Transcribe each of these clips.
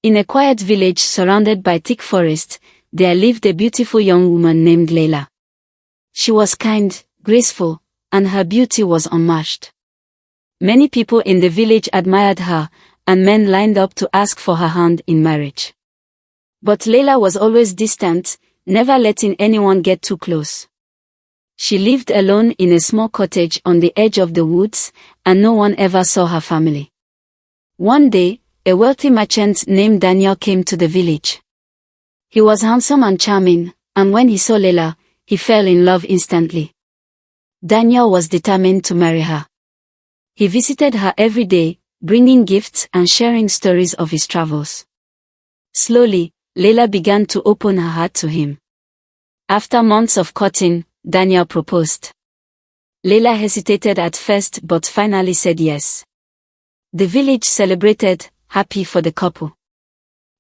In a quiet village surrounded by thick forest, there lived a beautiful young woman named Layla. She was kind, graceful, and her beauty was unmatched. Many people in the village admired her, and men lined up to ask for her hand in marriage. But Layla was always distant, never letting anyone get too close. She lived alone in a small cottage on the edge of the woods, and no one ever saw her family. One day, a wealthy merchant named Daniel came to the village. He was handsome and charming, and when he saw Layla, he fell in love instantly. Daniel was determined to marry her. He visited her every day, bringing gifts and sharing stories of his travels. Slowly, Layla began to open her heart to him. After months of courting, Daniel proposed. Layla hesitated at first but finally said yes. The village celebrated, happy for the couple.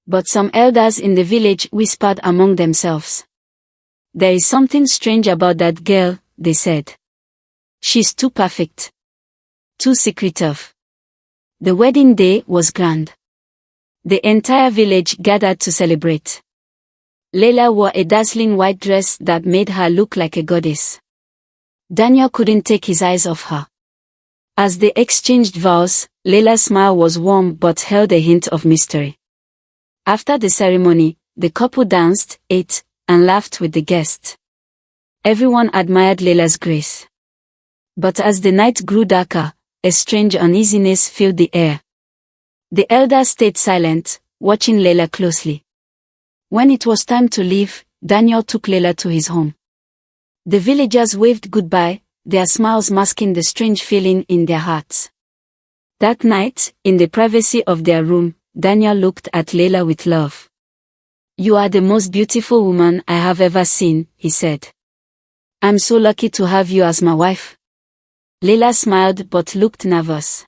But some elders in the village whispered among themselves. "There is something strange about that girl," they said. "She's too perfect. Too secretive." The wedding day was grand. The entire village gathered to celebrate. Layla wore a dazzling white dress that made her look like a goddess. Daniel couldn't take his eyes off her. As they exchanged vows, Layla's smile was warm but held a hint of mystery. After the ceremony, the couple danced, ate, and laughed with the guests. Everyone admired Layla's grace. But as the night grew darker, a strange uneasiness filled the air. The elders stayed silent, watching Layla closely. When it was time to leave, Daniel took Layla to his home. The villagers waved goodbye, their smiles masking the strange feeling in their hearts. That night, in the privacy of their room, Daniel looked at Layla with love. "You are the most beautiful woman I have ever seen," he said. "I'm so lucky to have you as my wife." Layla smiled but looked nervous.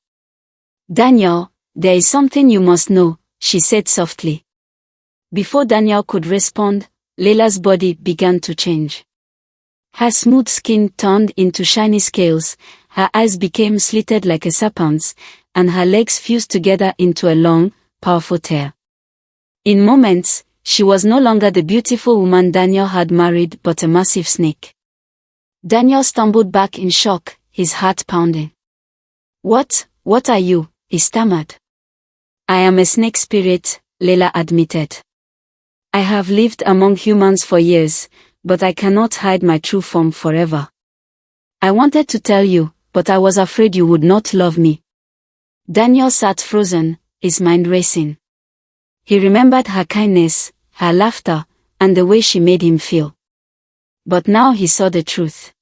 "Daniel, there is something you must know," she said softly. Before Daniel could respond, Layla's body began to change. Her smooth skin turned into shiny scales, her eyes became slitted like a serpent's, and her legs fused together into a long, powerful tail. In moments, she was no longer the beautiful woman Daniel had married but a massive snake. Daniel stumbled back in shock, his heart pounding. What are you?" he stammered. "I am a snake spirit," Layla admitted. "I have lived among humans for years, but I cannot hide my true form forever. I wanted to tell you, but I was afraid you would not love me." Daniel sat frozen, his mind racing. He remembered her kindness, her laughter, and the way she made him feel. But now he saw the truth.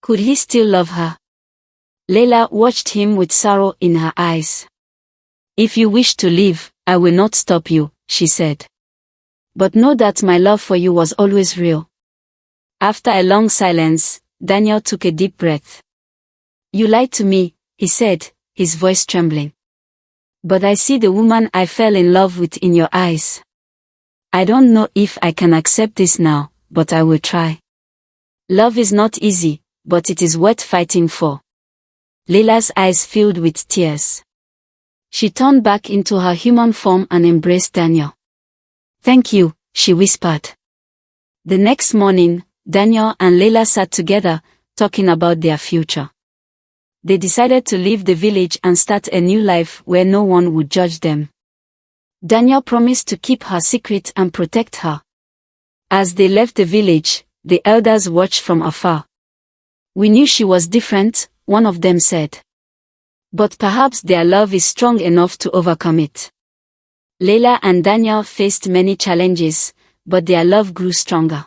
Could he still love her? Layla watched him with sorrow in her eyes. "If you wish to leave, I will not stop you," she said. "But know that my love for you was always real." After a long silence, Daniel took a deep breath. "You lied to me," he said, his voice trembling. "But I see the woman I fell in love with in your eyes. I don't know if I can accept this now, but I will try. Love is not easy, but it is worth fighting for." Layla's eyes filled with tears. She turned back into her human form and embraced Daniel. "Thank you," she whispered. The next morning, Daniel and Layla sat together, talking about their future. They decided to leave the village and start a new life where no one would judge them. Daniel promised to keep her secret and protect her. As they left the village, the elders watched from afar. "We knew she was different," one of them said. "But perhaps their love is strong enough to overcome it." Layla and Daniel faced many challenges, but their love grew stronger.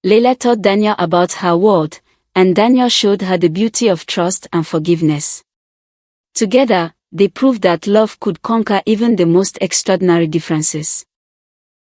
Layla taught Daniel about her world, and Daniel showed her the beauty of trust and forgiveness. Together, they proved that love could conquer even the most extraordinary differences.